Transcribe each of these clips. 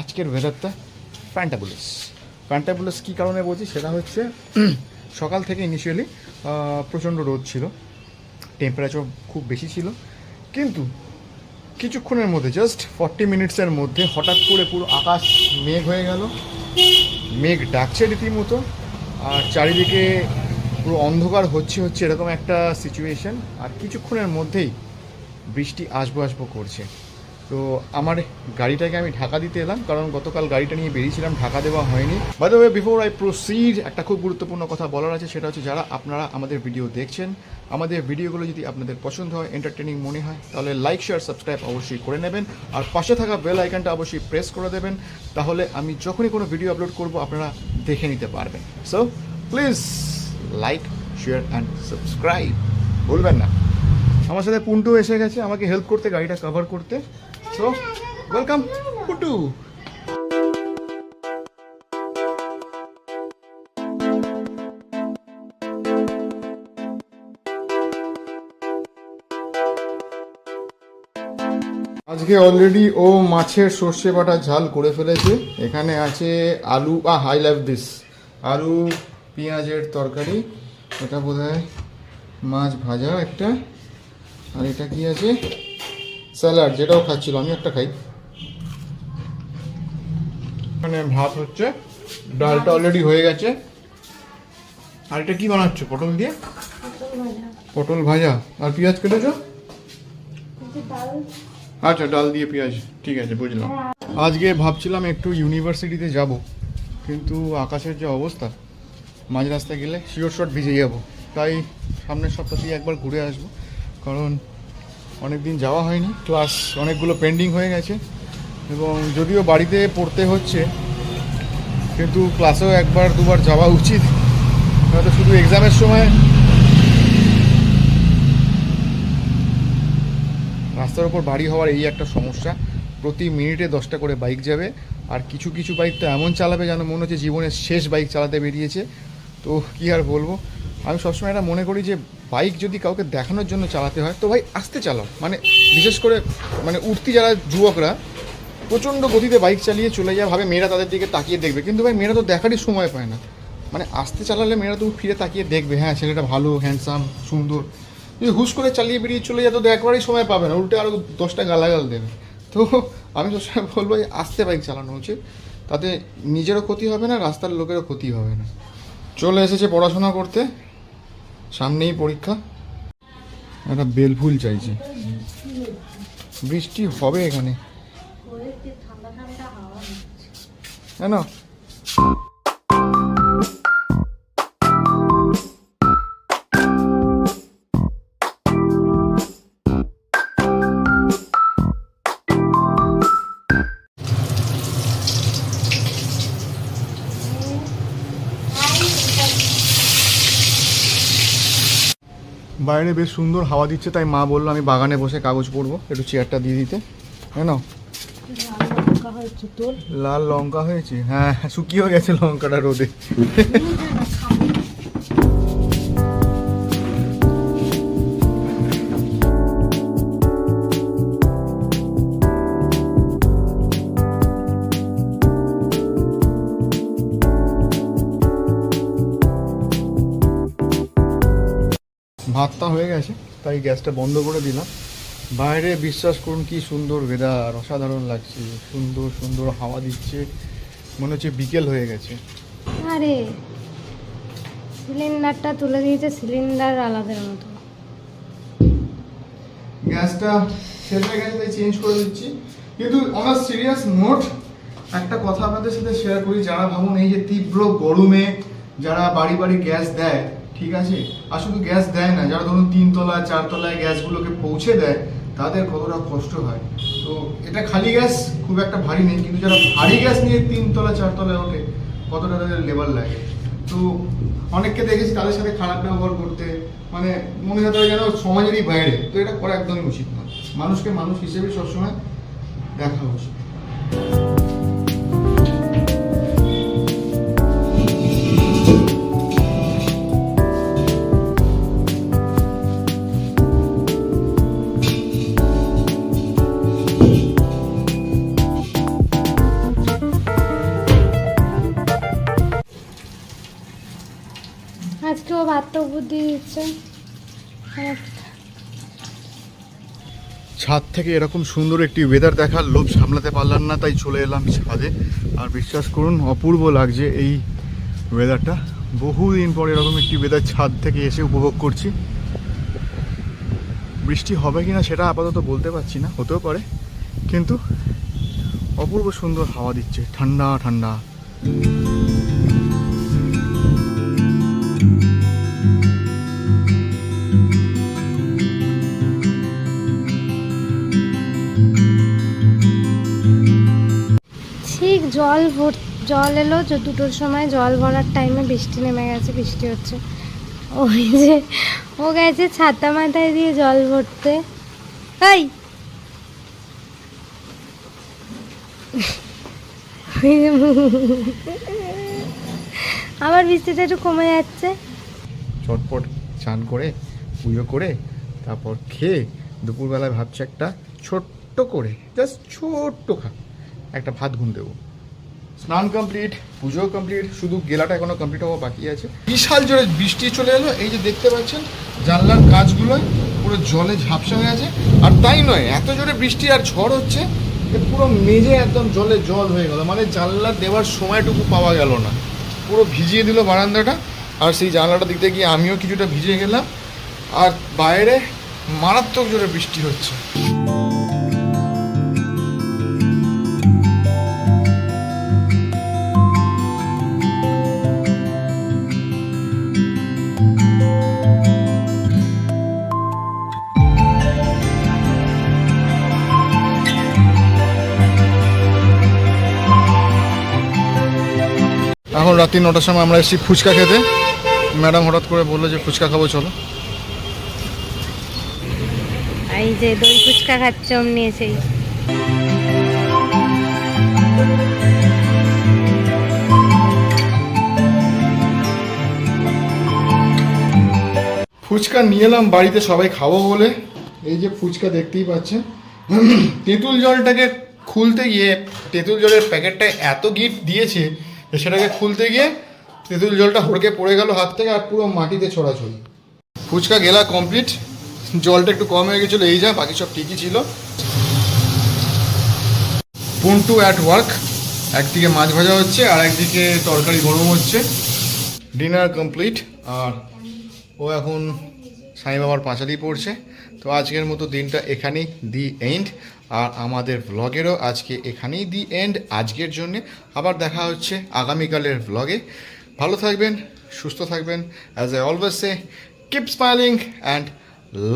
আজকের ওয়েদারটা ফ্যান্টাবুলাস কী কারণে বলছি সেটা হচ্ছে সকাল থেকে ইনিশিয়ালি প্রচণ্ড রোদ ছিল, টেম্পারেচার খুব বেশি ছিল, কিন্তু কিছুক্ষণের মধ্যে জাস্ট 40 মিনিটসের মধ্যে হঠাৎ করে পুরো আকাশ মেঘ হয়ে গেল, মেঘ ডাকছে রীতিমতো, আর চারিদিকে পুরো অন্ধকার হচ্ছে এরকম একটা সিচুয়েশন। আর কিছুক্ষণের মধ্যেই বৃষ্টি আসবো করছে। তো আমার গাড়িটাকে আমি ঢাকা দিতে এলাম, কারণ গতকাল গাড়িটা নিয়ে বেরিয়েছিলাম, ঢাকা দেওয়া হয়নি। By the way, before I proceed, একটা খুব গুরুত্বপূর্ণ কথা বলার আছে, সেটা হচ্ছে যারা আপনারা আমাদের ভিডিও দেখছেন, আমাদের ভিডিওগুলো যদি আপনাদের পছন্দ হয়, এন্টারটেনিং মনে হয়, তাহলে লাইক শেয়ার সাবস্ক্রাইব অবশ্যই করে নেবেন, আর পাশে থাকা বেল আইকনটা অবশ্যই প্রেস করে দেবেন, তাহলে আমি যখনই কোনো ভিডিও আপলোড করব আপনারা দেখে নিতে পারবেন। So please like share and subscribe ভুলবেন না। আমার সাথে পুন্টু এসে গেছে আমাকে হেল্প করতে, গাড়িটা কভার করতে। So welcome পুন্টু। আজকে অলরেডি ও মাছের সর্ষে বাটা ঝাল করে ফেলেছে। এখানে আছে আলু, আই লাভ দিস, আলু পেঁয়াজের তরকারি, এটা বোধহয় মাছ ভাজা একটা, আর এটা কি আছে স্যালাড, যেটাও খাচ্ছিল, আমি একটা খাই। এখানে ভাত হচ্ছে, ডালটা অলরেডি হয়ে গেছে। আর এটা কি বানাচ্ছ? পটল দিয়ে পটল ভাজা, আর পেঁয়াজ কেটেছো? আচ্ছা, ডাল দিয়ে পেঁয়াজ, ঠিক আছে, বুঝলাম। আজকে ভাবছিলাম একটু ইউনিভার্সিটিতে যাব, কিন্তু আকাশের যে অবস্থা, মাঝ রাস্তায় গেলে শিওর শট ভিজে যাব, তাই সামনের সপ্তাহে একবার ঘুরে আসব, কারণ অনেক দিন যাওয়া হয়নি, ক্লাস অনেকগুলো পেন্ডিং হয়ে গেছে, এবং যদিও বাড়িতে পড়তে হচ্ছে, কিন্তু ক্লাসেও একবার দুবার যাওয়া উচিত, হয়তো শুধু এক্সামের সময়। রাস্তার ওপর বাড়ি হওয়ার এই একটা সমস্যা, প্রতি মিনিটে 10টা করে বাইক যাবে, আর কিছু কিছু বাইক তো এমন চালাবে যেন মনে হচ্ছে জীবনের শেষ বাইক চালাতে বেরিয়েছে। তো কী আর বলবো, আমি সবসময় এটা মনে করি যে বাইক যদি কাউকে দেখানোর জন্য চালাতে হয় তো ভাই আস্তে চালাও, মানে বিশেষ করে মানে উঠতি যারা যুবকরা প্রচণ্ড গতিতে বাইক চালিয়ে চলে যায়, ভাবে মেয়েরা তাদের দিকে তাকিয়ে দেখবে, কিন্তু ভাই মেয়েরা তো দেখারই সময় পায় না। মানে আস্তে চালালে মেয়েরা তো ফিরে তাকিয়ে দেখবে, হ্যাঁ ছেলেটা ভালো, হ্যান্ডসাম, সুন্দর। যদি হুশ করে চালিয়ে বেরিয়ে চলে যায় তো একবারই সময় পাবে না, উল্টে আরও 10টা গালাগাল দেবে। তো আমি সবসময় বলবো যে আস্তে বাইক চালানো উচিত, তাতে নিজেরও ক্ষতি হবে না, রাস্তার লোকেরও ক্ষতি হবে না। চলে এসেছে পড়াশোনা করতে, সামনেই পরীক্ষা। একটা বেলফুল চাইছে, বৃষ্টি হবে এখানে, কেন? বাইরে বেশ সুন্দর হাওয়া দিচ্ছে, তাই মা বললো আমি বাগানে বসে কাগজ পড়বো, একটু চেয়ারটা দিয়ে দিতে। কেন? লাল লঙ্কা হয়েছে, হ্যাঁ শুকিয়েও গেছে লঙ্কাটা রোদে। ভাতটা হয়ে গেছে, তাই গ্যাসটা বন্ধ করে দিলাম। বাইরে বিশ্বাস করুন কি সুন্দর ওয়েদার, অসাধারণ লাগছে, সুন্দর সুন্দর হাওয়া দিচ্ছে, মনে হচ্ছে বিকেল হয়ে গেছে। আরে সিলিন্ডারটা তুলে দিয়েছে, সিলিন্ডার আলাদার মতো। গ্যাসটা শেষ হয়ে গেছে, তাই চেঞ্জ করে দিচ্ছি। কিন্তু অন আ সিরিয়াস নোট একটা কথা আপনাদের সাথে শেয়ার করি, যারা ভাবুন এই যে তীব্র গরমে যারা বাড়ি বাড়ি গ্যাস দেয়, ঠিক আছে, আর শুধু গ্যাস দেয় না, যারা ধরুন 3 তলায় 4 তলায় গ্যাসগুলোকে পৌঁছে দেয়, তাদের কতটা কষ্ট হয়। তো এটা খালি গ্যাস খুব একটা ভারী নেই, কিন্তু যারা ভারী গ্যাস নিয়ে 3 তলা 4 তলায় ওঠে কতটা তাদের লেবার লাগে। তো অনেককে দেখেছি তাদের সাথে খারাপ ব্যবহার করতে, মানে মনে হতে হয় যেন সমাজেরই বাইরে। তো এটা করা একদমই উচিত নয়, মানুষকে মানুষ হিসেবে সবসময় দেখা উচিত। ও ভাতটা উপর দিয়ে দিচ্ছে। ছাদ থেকে এরকম সুন্দর একটি ওয়েদার দেখার লোভ সামলাতে পারলাম না, তাই চলে এলাম ছাদে। আর বিশ্বাস করুন অপূর্ব লাগছে এই ওয়েদারটা। বহুদিন পর এরকম একটি ওয়েদার ছাদ থেকে এসে উপভোগ করছি। বৃষ্টি হবে কিনা সেটা আপাতত বলতে পারছি না, হতেও পারে, কিন্তু অপূর্ব সুন্দর হাওয়া দিচ্ছে, ঠান্ডা ঠান্ডা। ঠিক জল এলো যে 2টোর সময়, জল ভরার টাইমে বৃষ্টি নেমে গেছে, বৃষ্টি হচ্ছে। ওই যে ও গেছে ছাতা মাথায় দিয়ে জল ভরতে। এই আবার বৃষ্টিটা একটু কমে যাচ্ছে। চটপট চান করে পুজো করে তারপর খেয়ে দুপুরবেলায় ভাবছি একটা ছোট্ট করে জাস্ট ছোট্ট একটা ভাত ঘুম দেবো। স্নান কমপ্লিট, পুজো কমপ্লিট, শুধু গেলাটা এখনো কমপ্লিট হওয়া বাকি আছে। বিশাল জোরে বৃষ্টি চলে এলো, এই যে দেখতে পাচ্ছেন জানলার কাঁচগুলো পুরো জলে ঝাপসা হয়ে আছে। আর তাই নয়, এত জোরে বৃষ্টি আর ঝড় হচ্ছে যে পুরো মেঝে একদম জলে জল হয়ে গেল, মানে জানলা দেওয়ার সময়টুকু পাওয়া গেল না, পুরো ভিজিয়ে দিল বারান্দাটা। আর সেই জানলাটা দিতে গিয়ে আমিও কিছুটা ভিজে গেলাম। আর বাইরে মারাত্মক জোরে বৃষ্টি হচ্ছে। এখন রাত্রি 9টার সময় আমরা এসেছি ফুচকা খেতে। ম্যাডাম হঠাৎ করে বললো যে ফুচকা খাবো, চলো। এই যে দই ফুচকা খাচ্ছে অমনি এসেই। ফুচকা নিয়ে এলাম বাড়িতে সবাই খাবো বলে। এই যে ফুচকা দেখতেই পাচ্ছেন। তেঁতুল জলটাকে খুলতে গিয়ে তেঁতুল জলের প্যাকেটটা এত গিট দিয়েছে যে সেটাকে খুলতে গিয়ে তেঁতুল জলটা হড়কে পড়ে গেল হাত থেকে, আর পুরো মাটিতে ছড়াছড়ি। ফুচকা গেলা কমপ্লিট, জলটা একটু কম হয়ে গেছিলো, এই যা, বাকি সব ঠিকই ছিল। পুন্টু অ্যাট ওয়ার্ক, একদিকে মাছ ভাজা হচ্ছে আর একদিকে তরকারি গরম হচ্ছে। ডিনার কমপ্লিট, আর ও এখন সাই বাবার পাঁচালি পড়ছে। তো আজকের মতো দিনটা এখানেই দি এন্ড, আর আমাদের ভ্লগেরও আজকে এখানেই দি এন্ড আজকের জন্যে। আবার দেখা হচ্ছে আগামীকালের ভ্লগে। ভালো থাকবেন, সুস্থ থাকবেন। As I always say, keep smiling and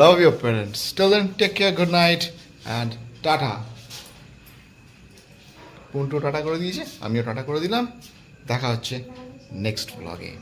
love your parents. Till then, take care, good night and tata. Puntu tata করে দিয়েছে, আমিও টাটা করে দিলাম। দেখা হচ্ছে নেক্সট ভ্লগে।